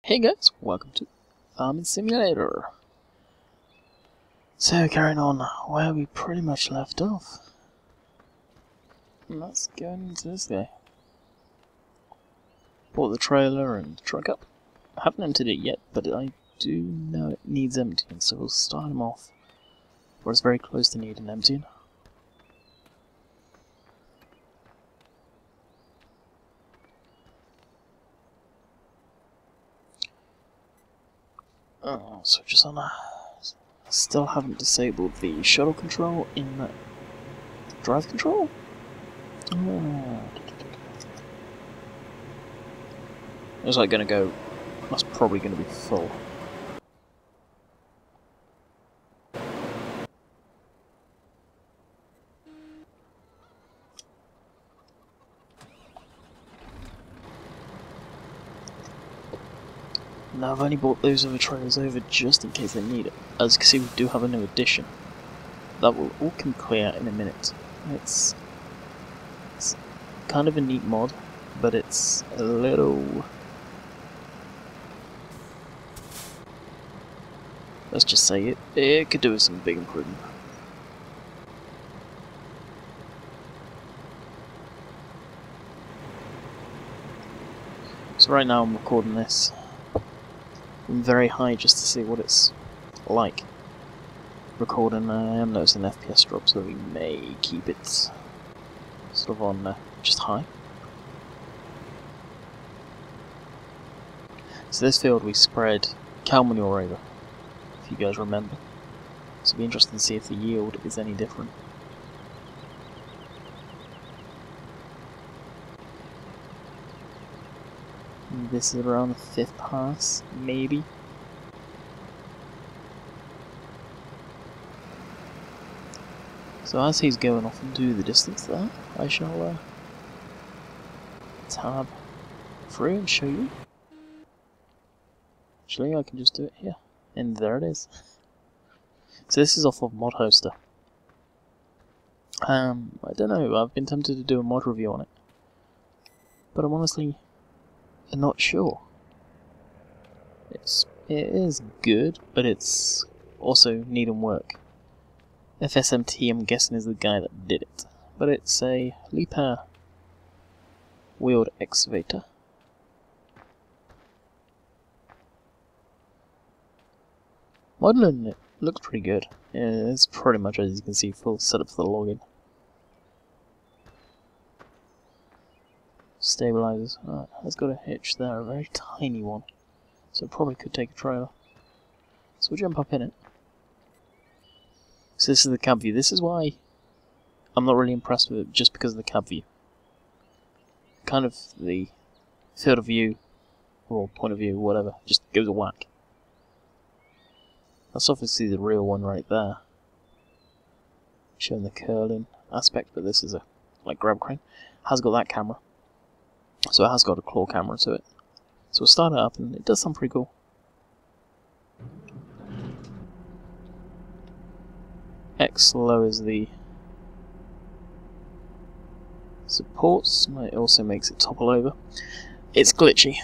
Hey guys, welcome to Farming Simulator. So carrying on where we pretty much left off. And let's go into this guy. Bought the trailer and truck up. I haven't emptied it yet, but I do know it needs emptying, so we'll start him off where it's very close to needing emptying. Oh, so just on a... Still haven't disabled the shuttle control in the drive control? Oh. It's like gonna go... That's probably gonna be full. Now I've only bought those other trailers over just in case they need it. As you can see, we do have a new addition. That will all come clear in a minute. It's kind of a neat mod, but it's a little... Let's just say it could do with some big improvement. So right now I'm recording this very high just to see what it's like. Recording, I am noticing FPS drop, so we may keep it sort of on just high. So this field we spread cow manure over, if you guys remember. So it'll be interesting to see if the yield is any different. This is around the 5th pass, maybe. So as he's going off into the distance there, I shall tab through and show you. Actually, I can just do it here. And there it is. So this is off of Mod Hoster. I don't know, I've been tempted to do a mod review on it. But I'm honestly not sure. It is good, but it's also needing work. FSMT, I'm guessing, is the guy that did it. But it's a leaper wheeled excavator. Modeling it looks pretty good. Yeah, it's pretty much, as you can see, full setup for the login. Stabilizers. Right, it's got a hitch there, a very tiny one. So it probably could take a trailer. So we'll jump up in it. So this is the cab view. This is why I'm not really impressed with it, just because of the cab view. Kind of the field of view, or point of view, whatever, just gives a whack. That's obviously the real one right there. Showing the curling aspect, but this is a like grab crane. Has got that camera. So it has got a claw camera to it. So we'll start it up, and it does sound pretty cool. X lowers the supports, it also makes it topple over. It's glitchy.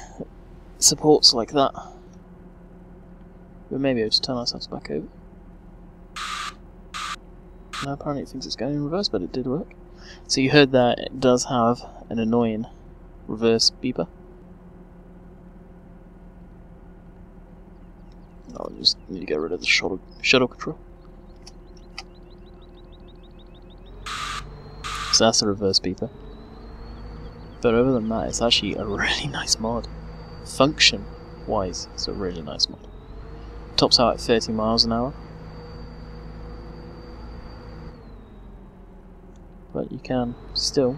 Supports like that. We may be able to turn ourselves back over. Now apparently it thinks it's going in reverse, but it did work. So you heard that it does have an annoying reverse beeper. I'll just need to get rid of the shuttle control. So that's a reverse beeper. But other than that, it's actually a really nice mod. Function wise, it's a really nice mod. Tops out at 30 miles an hour. But you can still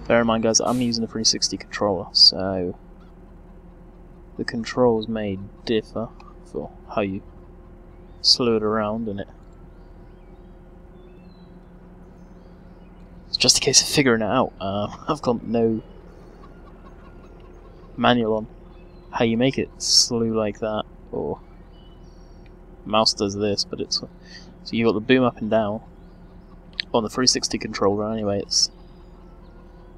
bear in mind, guys, I'm using the 360 controller, so the controls may differ for how you slow it around in it. It's just a case of figuring it out. I've got no manual on how you make it slow like that, or mouse does this, but it's so you got the boom up and down on the 360 controller anyway. It's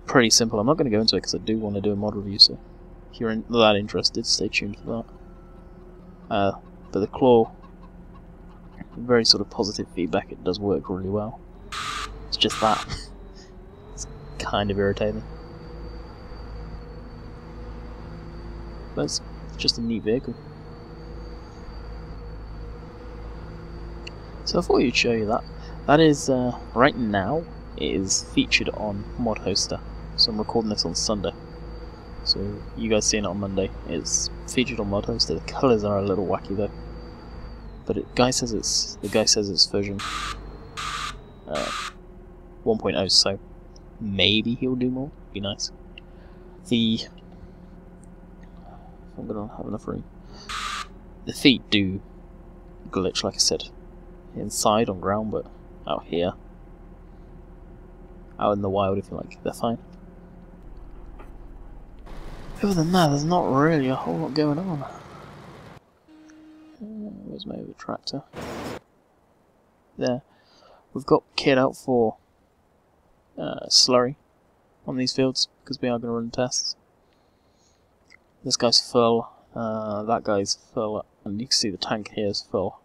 pretty simple. I'm not going to go into it because I do want to do a mod review, so if you're that interested, stay tuned for that. But the claw, very sort of positive feedback, it does work really well. It's just that. It's kind of irritating. But it's just a neat vehicle. So I thought we'd show you that. That is, right now, it is featured on Mod Hoster. So I'm recording this on Sunday. So you guys seeing it on Monday. It's featured on Mod Hoster. The colours are a little wacky though. But the guy says it's version 1.0, so maybe he'll do more. Be nice. I'm gonna have enough room. The feet do glitch, like I said, inside on ground, but out here, out in the wild, if you like, they're fine. Other than that, there's not really a whole lot going on. Where's my other tractor? There. We've got kit out for Slurry on these fields, because we are going to run tests. This guy's full, that guy's full, and you can see the tank here is full.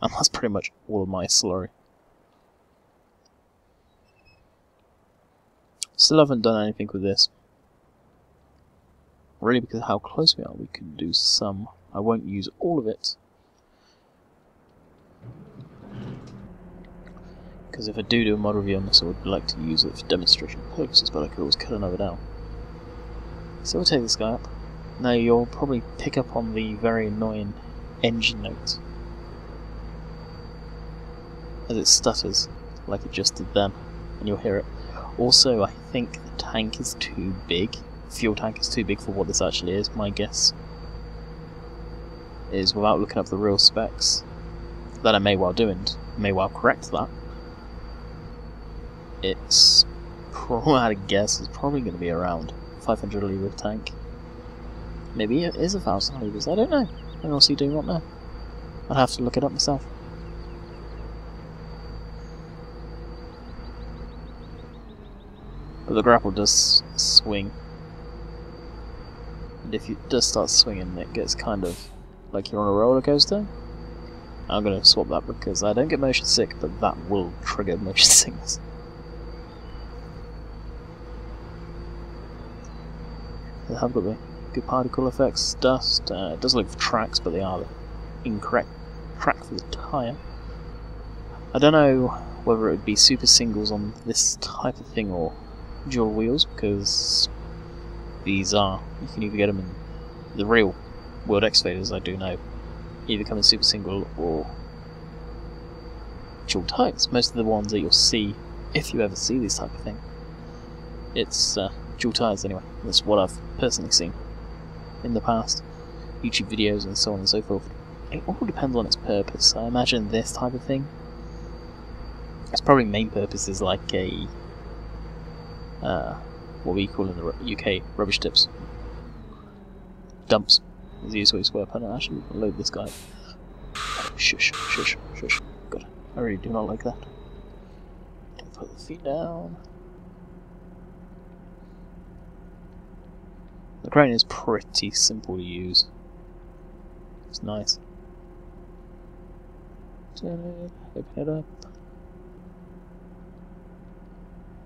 And that's pretty much all of my Slurry. Still haven't done anything with this. Really, because of how close we are, we could do some. I won't use all of it. Because if I do a mod review on this, I would like to use it for demonstration purposes, but I could always cut another down. So we'll take this guy up. Now you'll probably pick up on the very annoying engine note as it stutters, like it just did then, and you'll hear it. Also, I think the tank is too big. Fuel tank is too big for what this actually is. My guess is, without looking up the real specs, that I may well do and may well correct that. It's, I had a guess, it's probably going to be around 500 litre tank. Maybe it is 1,000 litres, I don't know. I honestly do not know. I'd have to look it up myself. But the grapple does swing. And if it does start swinging, it gets kind of like you're on a roller coaster. I'm going to swap that because I don't get motion sick, but that will trigger motion sickness. They have got the good particle effects, dust. It does look for tracks, but they are the incorrect track for the tyre. I don't know whether it would be super singles on this type of thing or dual wheels, because these are, you can either get them in the real world excavators, I do know, either come in super single or dual tyres. Most of the ones that you'll see, if you ever see this type of thing, it's dual tyres anyway. That's what I've personally seen in the past, YouTube videos and so on and so forth. It all depends on its purpose. I imagine this type of thing, its probably main purpose is like a what we call in the UK rubbish tips. Dumps is the easiest way to put it. Actually, we'll load this guy. Oh, shush, shush, shush. God, I really do not like that. Put the feet down. The crane is pretty simple to use. It's nice. Turn it, open it up.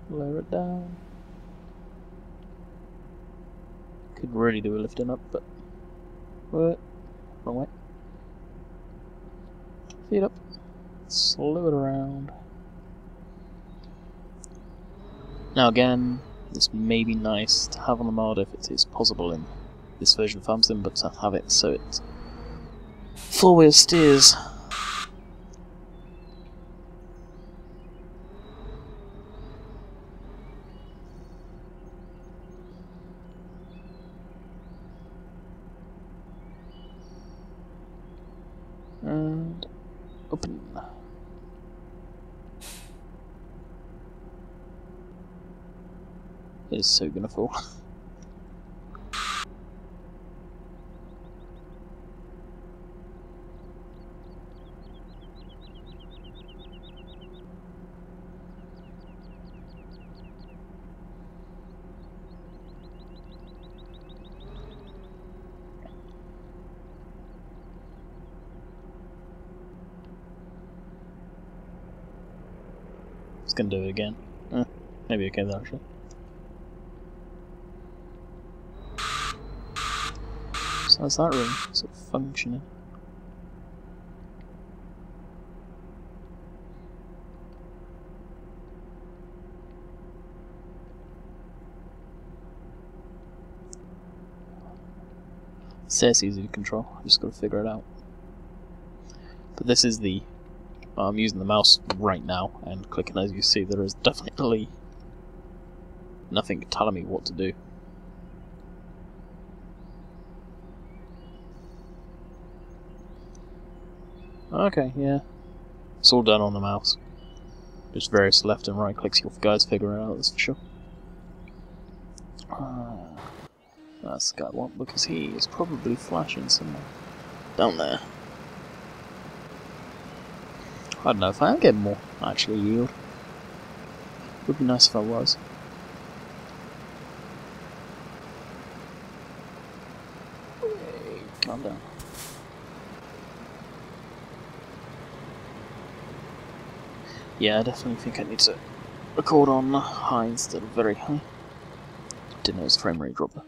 Lower it down. Could really do a lifting up, but what? Wrong way. Feet up. Slow it around. Now again, this may be nice to have on the mod if it is possible in this version of FarmSim, but to have it so it four-wheel steers. And open. It is so gonna fall. gonna do it again. Maybe okay though, actually. So that's that really, sort of functioning. It says easy to control, I just gotta figure it out. But this is the... I'm using the mouse right now, and clicking as you see, there is definitely nothing telling me what to do. Okay, yeah. It's all done on the mouse. Just various left and right clicks, you guys figure it out, that's for sure. That's the guy I want, because he is probably flashing somewhere down there. I don't know if I am getting more actually yield. Would be nice if I was. Hey, calm down. Yeah, I definitely think I need to record on high instead of very high. Didn't know it was frame rate dropper.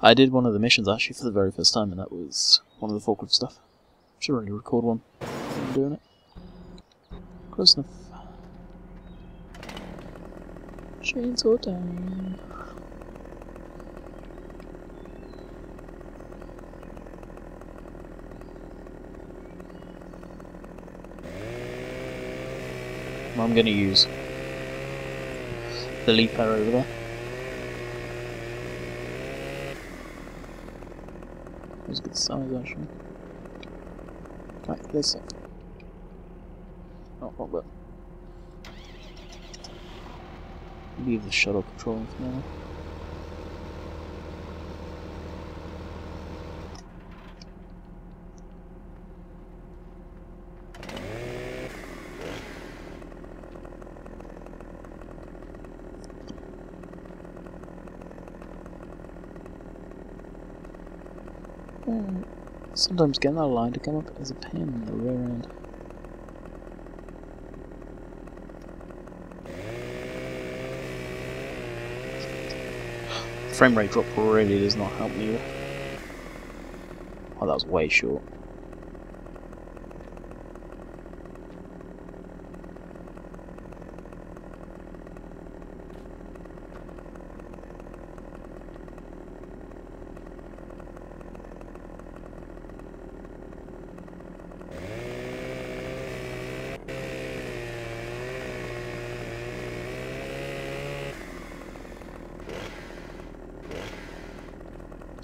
I did one of the missions actually for the very first time, and that was one of the forklift stuff. Should really record one. I'm doing it. Close enough. Chainsaw time. I'm going to use the leaf arrow over there. It was a good size actually. Like this. Oh, wrong button. Leave the shuttle control for now. Sometimes getting that line to come up as a pain in the rear end. Frame rate drop really does not help me either. Oh, that was way short.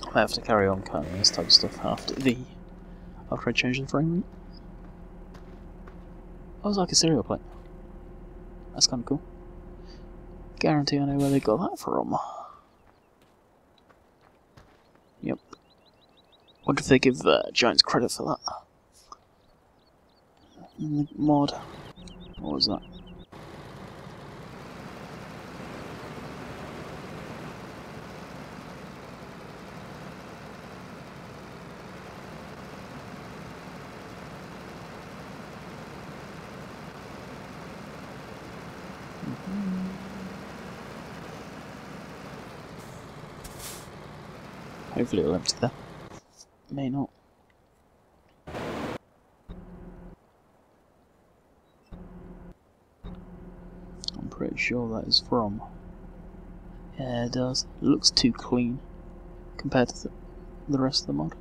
I have to carry on cutting this type of stuff after I change the frame rate. That was like a cereal plate. That's kind of cool. Guarantee I know where they got that from. Yep. Wonder if they give Giants credit for that. In the mod. What was that? Hopefully it'll empty there. May not. I'm pretty sure that is from. Yeah, it does. It looks too clean compared to the rest of the mod.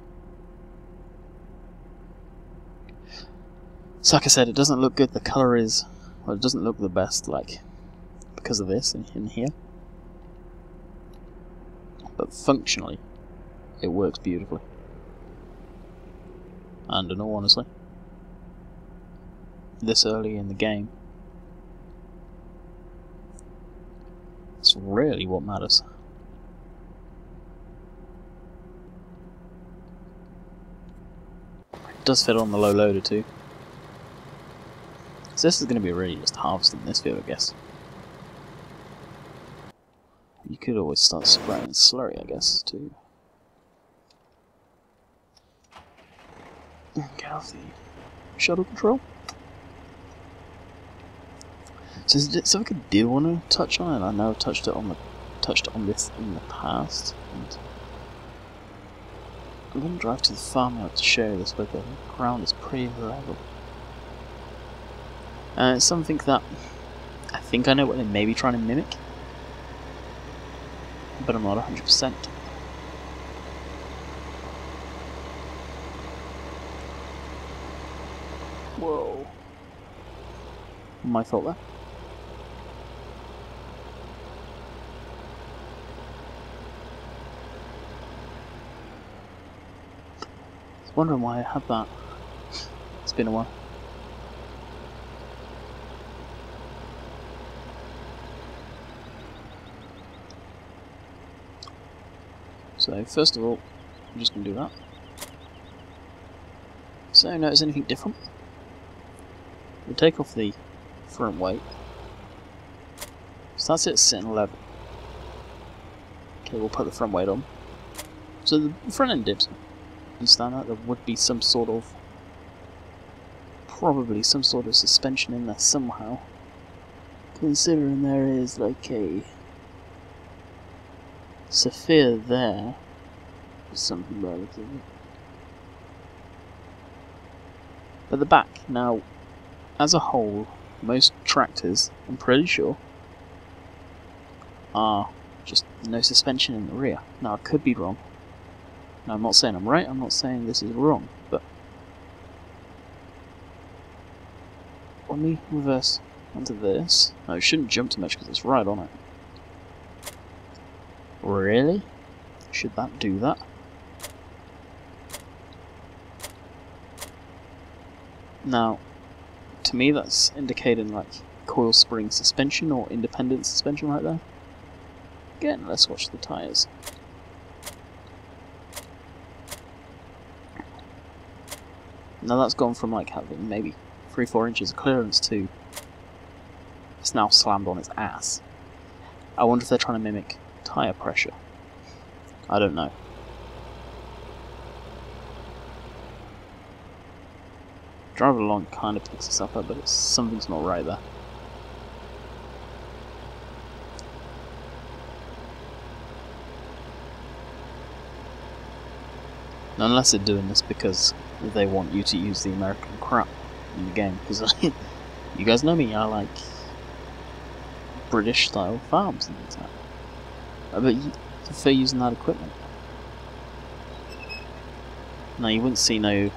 So like I said, it doesn't look good. The colour is... well, it doesn't look the best, like, because of this in here. But functionally, it works beautifully. And in all honesty, this early in the game, it's really what matters. It does fit on the low loader too. So this is going to be really just harvesting this view, I guess. You could always start spraying slurry, I guess, too. Get off the shuttle control. Is something I do want to touch on it? I know I've touched on this in the past. And I'm going to drive to the farmyard to show you this, but the ground is pretty level. It's something that I think I know what they may be trying to mimic, but I'm not 100%. Whoa. My fault there. I was wondering why I had that. It's been a while. So first of all, I'm just going to do that. So notice anything different? We'll take off the front weight. So that's it sitting level. Okay, we'll put the front weight on. So the front end dips. Understand that there would be some sort of, probably some sort of suspension in there somehow. Considering there is like a Sapphire there, something relatively. But the back, now, as a whole, most tractors, I'm pretty sure, are just no suspension in the rear. Now, I could be wrong. Now, I'm not saying I'm right, I'm not saying this is wrong, but when we reverse onto this, now it shouldn't jump too much because it's right on it. Really? Should that do that? Now, to me that's indicating like coil spring suspension or independent suspension right there. Again, let's watch the tyres. Now that's gone from like having maybe 3-4 inches of clearance to it's now slammed on its ass. I wonder if they're trying to mimic tyre pressure. I don't know. Driving along kind of picks this up, but something's not right there. Now, unless they're doing this because they want you to use the American crap in the game, because you guys know me, I like British style farms and things like that. But you prefer using that equipment. Now you wouldn't see no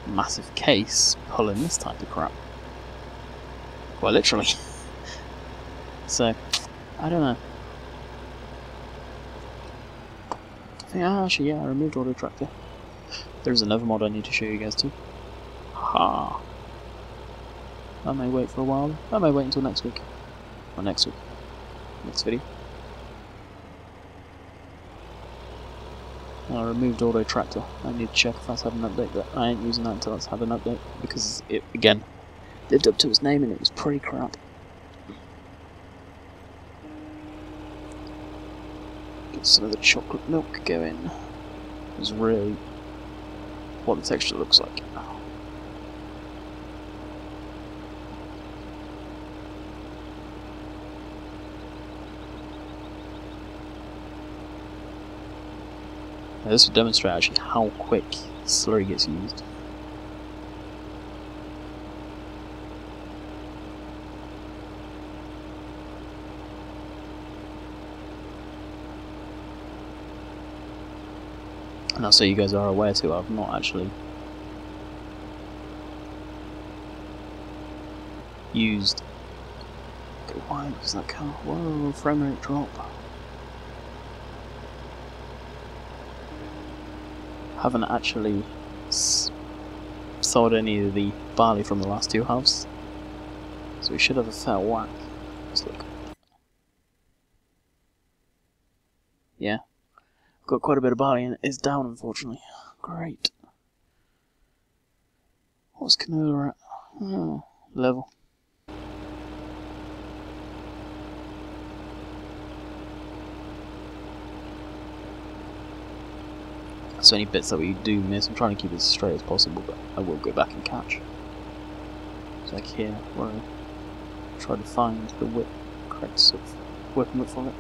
massive case pulling this type of crap. Well, literally. So, I don't know. I think, actually, yeah, I removed auto tractor. There's another mod I need to show you guys too. Ha! I may wait for a while. I may wait until next week. Or next week. Next video. I removed auto tractor. I need to check if that's had an update, but I ain't using that until it's had an update because it again lived up to its name and it was pretty crap. Get some of the chocolate milk going. It's really what the texture looks like. Now this will demonstrate actually how quick slurry gets used. And I'll say you guys are aware too, I've not actually used. Why does that count? Whoa, frame rate drop. Haven't actually sold any of the barley from the last two halves, so we should have a fair whack. Let's look. Yeah, got quite a bit of barley and it's down unfortunately. Great. What's canola at? Oh, level. So any bits that we do miss, I'm trying to keep it as straight as possible, but I will go back and catch. It's like here, where try to find the correct sort of working width on it.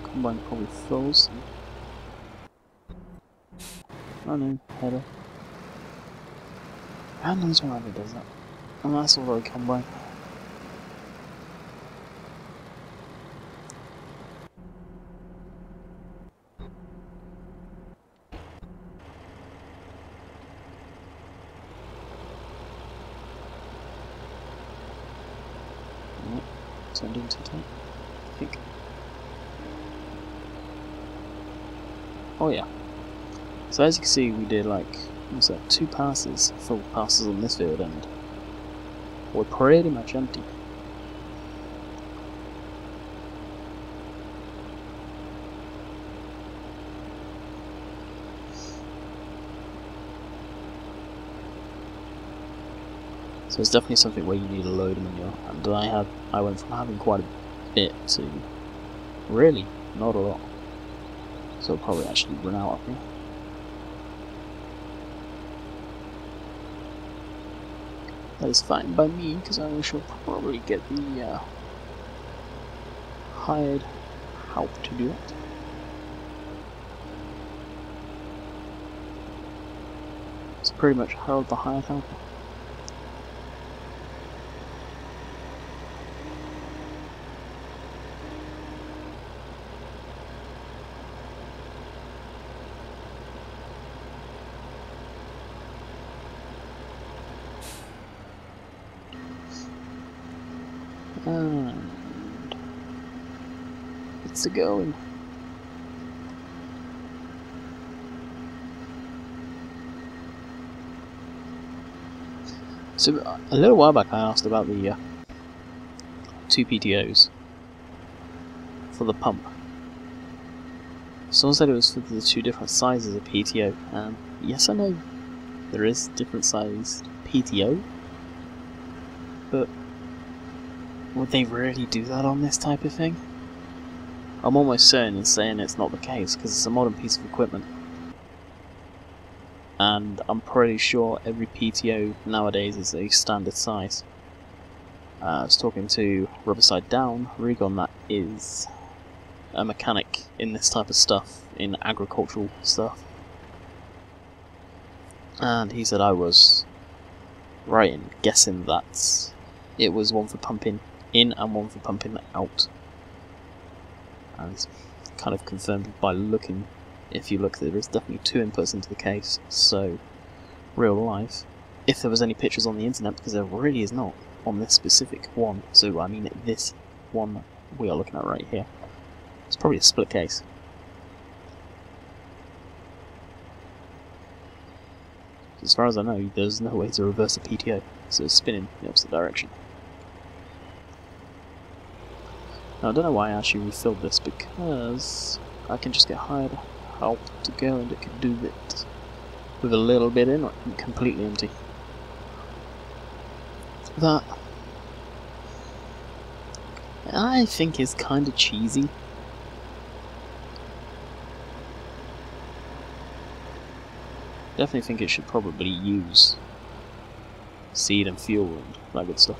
Combine probably fills. Oh no, header. How knows why it does that? And that's all I combine. Nope, turned into tight, I think. Oh yeah. So as you can see, we did like, what's that, 2 passes, full passes on this field, and we're pretty much empty. So it's definitely something where you need a load of manure, and I went from having quite a bit to really not a lot. So I'll probably actually run out of me. That is fine by me, because I shall probably get the hired help to do it. So pretty much Harold the hired help. And it's a going. So a little while back I asked about the 2 PTOs for the pump. Someone said it was for the 2 different sizes of PTO, and yes I know there is different sized PTO, but would they really do that on this type of thing? I'm almost certain in saying it's not the case, because it's a modern piece of equipment. And I'm pretty sure every PTO nowadays is a standard size. I was talking to Rubberside Down, Regon, that is a mechanic in this type of stuff, in agricultural stuff. And he said I was right in guessing that it was one for pumping in and one for pumping out, and it's kind of confirmed by looking. If you look, there is definitely 2 inputs into the case, so real life. If there was any pictures on the internet, because there really is not on this specific one, so I mean this one we are looking at right here, it's probably a split case. As far as I know, there's no way to reverse a PTO, so it's spinning in the opposite direction. Now, I don't know why I actually refilled this, because I can just get hired help to go and it can do it with a little bit in or completely empty. That I think is kind of cheesy. Definitely think it should probably use seed and fuel and that good stuff.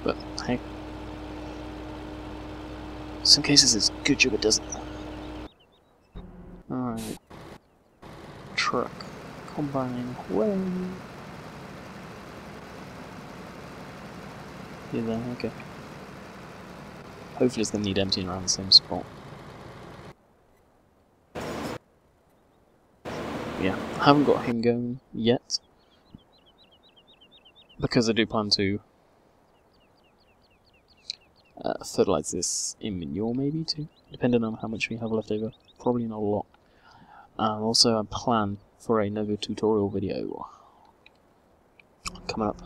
But hey, in some cases it's a good job it doesn't. Alright. Truck. Combine. Way. Yeah, there, okay. Hopefully it's going to need emptying around the same spot. Yeah, I haven't got him going yet, because I do plan to fertilise this in manure maybe too, depending on how much we have left over. Probably not a lot. Also I plan for another tutorial video coming up.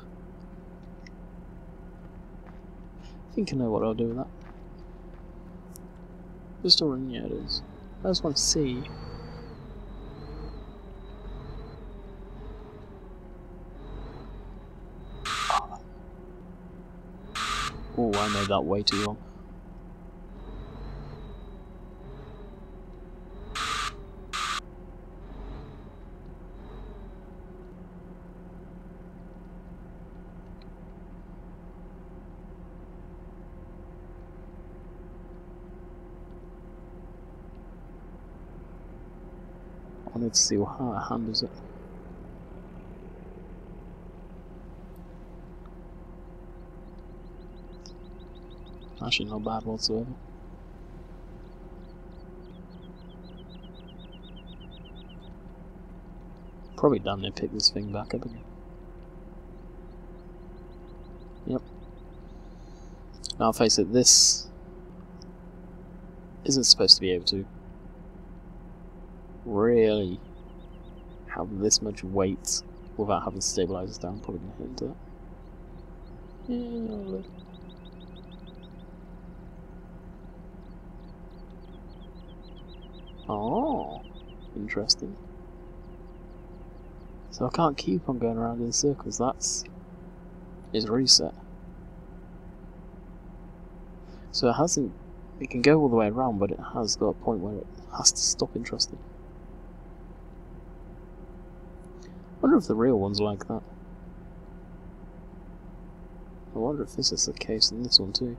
I think I know what I'll do with that. Restoring, yeah it is. I just want to see. Oh, I made that way too long. I need to see how it handles it. Actually, not bad whatsoever. Probably damn near pick this thing back up again. Yep. Now, face it, this isn't supposed to be able to really have this much weight without having stabilizers down. Probably gonna hit into that. Yeah. Oh, interesting. So I can't keep on going around in circles. That's is reset. So it hasn't. It can go all the way around, but it has got a point where it has to stop. Interesting. I wonder if the real one's like that. I wonder if this is the case in this one too.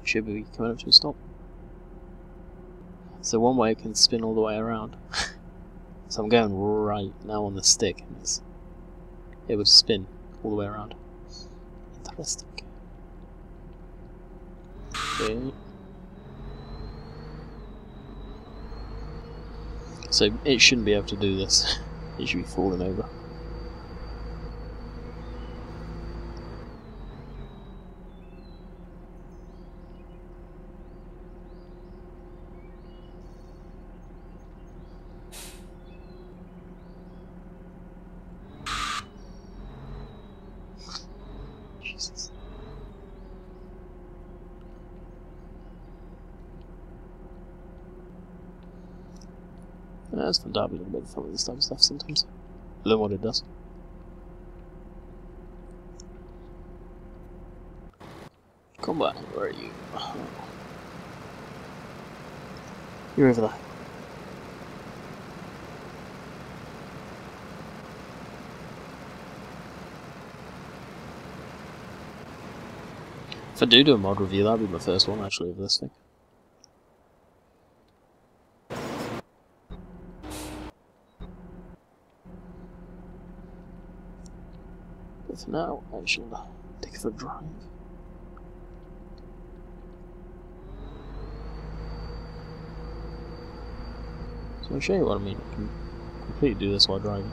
Should be coming up to a stop. So one way it can spin all the way around. So I'm going right now on the stick, and it would spin all the way around. Interesting. Okay. So it shouldn't be able to do this. It should be falling over. Jesus. Yeah, it's fun to have a little bit of fun with this type of stuff sometimes. Learn what it does. Come back, where are you? You're over there. If I do a mod review, that'll be my first one actually of this thing. But for now, I shall take it for a drive. So I'll show you what I mean. I can completely do this while driving.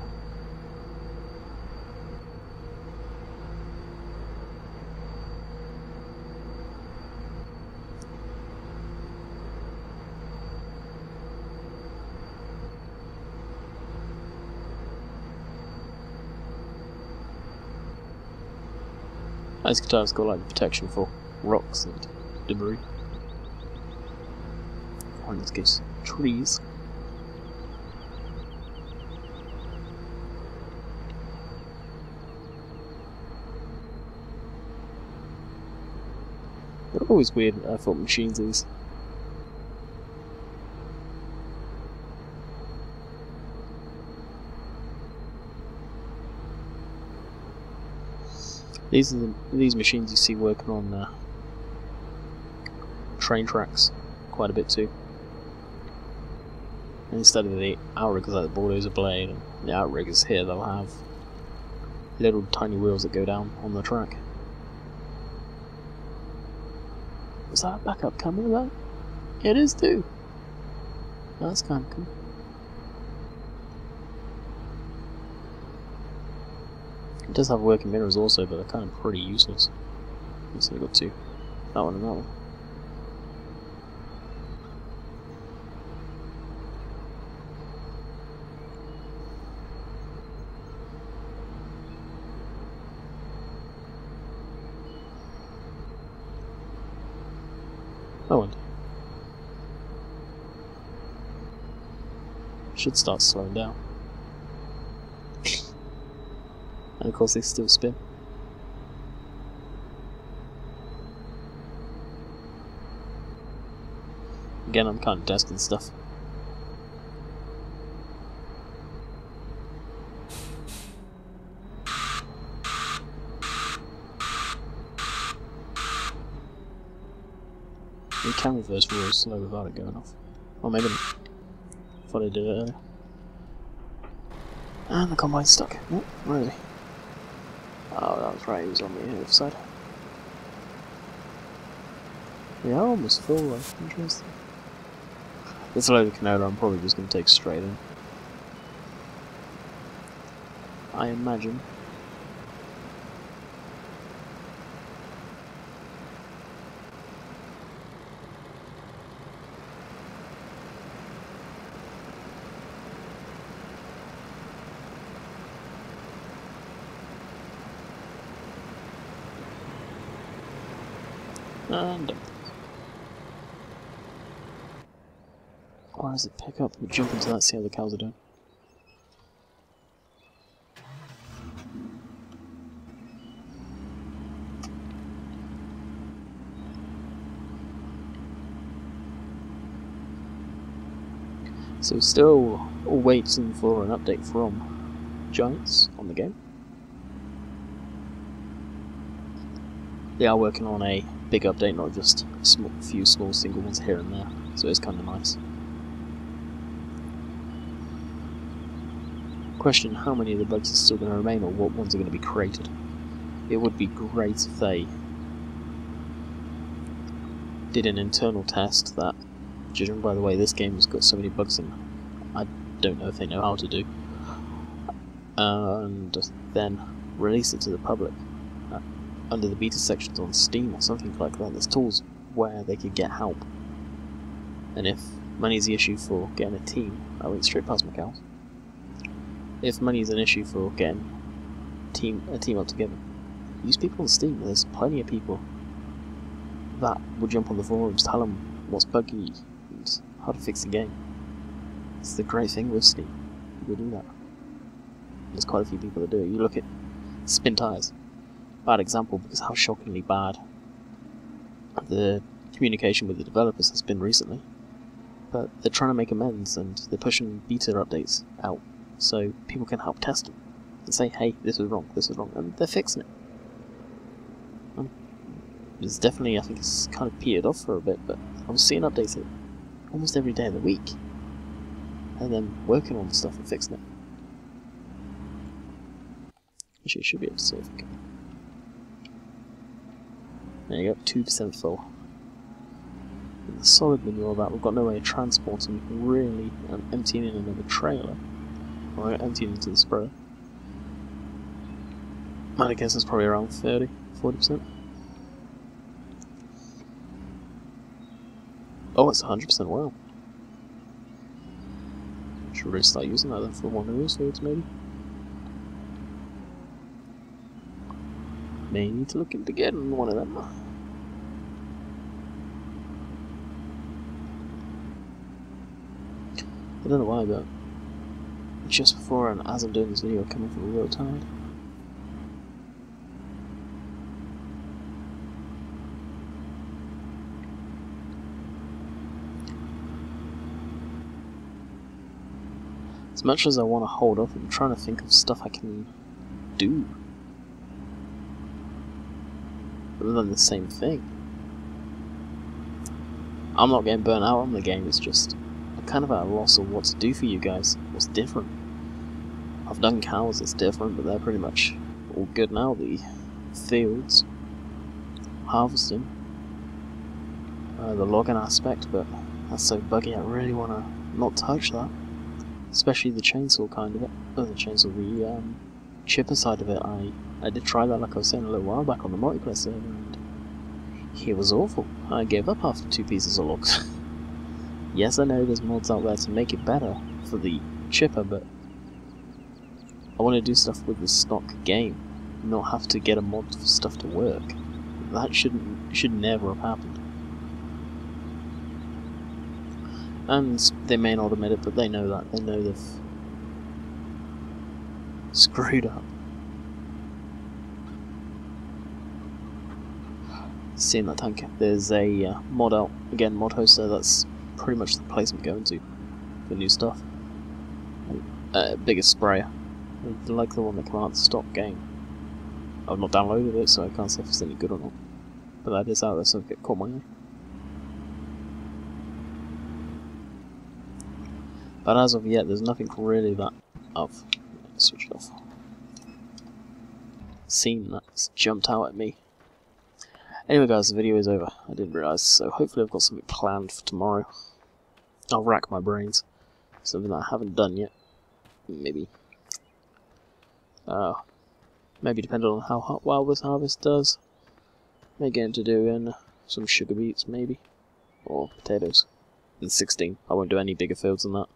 These guitars got like protection for rocks and debris. Or in this case, trees. They're always weird, I thought, machines these. These machines you see working on train tracks quite a bit too. And instead of the outriggers like the bulldozer blade and the outriggers here, they'll have little tiny wheels that go down on the track. Was that a backup camera though? It is too. That's kind of cool. It does have working mirrors also, but they're kind of pretty useless. So we've got two. That one and that one. Oh, and should start slowing down. And of course they still spin. Again, I'm kind of testing stuff. You can reverse real slow without it going off. Or maybe not. I thought I did it earlier. And the combine's stuck. Oh, really? Oh, that was right, he was on the other side. Yeah, almost full though. Interesting. This load of canola I'm probably just going to take straight in. I imagine. And why does it pick up? We'll jump into that, see how the cows are doing. So still waiting for an update from Giants on the game. They are working on a big update, not just a few small single ones here and there, so it's kind of nice. Question, how many of the bugs are still going to remain, or what ones are going to be created? It would be great if they did an internal test that, judging by the way this game has got so many bugs in, I don't know if they know how to do, and then release it to the public. Under the beta sections on Steam or something like that, there's tools where they could get help. And if money's the issue for getting a team, I went straight past my cows. If money's an issue for getting a team up together, use people on Steam. There's plenty of people that will jump on the forums, tell them what's buggy and how to fix the game. It's the great thing with Steam. People do that. There's quite a few people that do it. You look at Spin Tires. Bad example because how shockingly bad the communication with the developers has been recently. But they're trying to make amends and they're pushing beta updates out so people can help test them and say, hey, this is wrong, and they're fixing it. It's definitely, I think it's kind of petered off for a bit, but I was seeing updates almost every day of the week and then working on stuff and fixing it. Actually, I should be able to see if I can. There you go, 2% full. And the solid manure of that, we've got no way of transporting really and emptying in another trailer. Or emptying into the sprayer. I guess it's probably around 30–40%. Oh, it's 100% well. Should really start using that then for one of those loads, maybe. May need to look into getting one of them. I don't know why, but just before and as I'm doing this video, I'm coming from real tired. As much as I want to hold off, I'm trying to think of stuff I can do other than the same thing. I'm not getting burnt out on the game, it's just I'm kind of at a loss of what to do for you guys. What's different? I've done cows, it's different, but they're pretty much all good now. The fields, harvesting, the logging aspect, but that's so buggy I really want to not touch that. Especially the chainsaw kind of it. Oh, the chainsaw, the chipper side of it. I did try that, like I was saying a little while back on the multiplayer server, and it was awful. I gave up after 2 pieces of logs. Yes, I know there's mods out there to make it better for the chipper, but I want to do stuff with the stock game, not have to get a mod for stuff to work. That should never have happened. And they may not admit it, but they know that. They know they've screwed up. Seeing that tank, there's a mod out, again, mod hoster that's pretty much the place I'm going to for new stuff. Biggest sprayer, like the one that came out of the stock game. I've not downloaded it, so I can't say if it's any good or not. But that is out there, so it caught my eye. But as of yet, there's nothing really that I've switched off. Seen that's jumped out at me. Anyway guys, the video is over. I didn't realise, so hopefully I've got something planned for tomorrow. I'll rack my brains. Something that I haven't done yet. Maybe. Maybe depending on how hot this harvest does. May get into doing some sugar beets, maybe. Or potatoes. In 16. I won't do any bigger fields than that.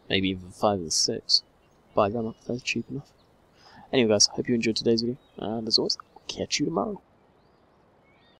Maybe even 5 and 6. Buy them up, they're cheap enough. Anyway guys, hope you enjoyed today's video. And as always, I'll catch you tomorrow.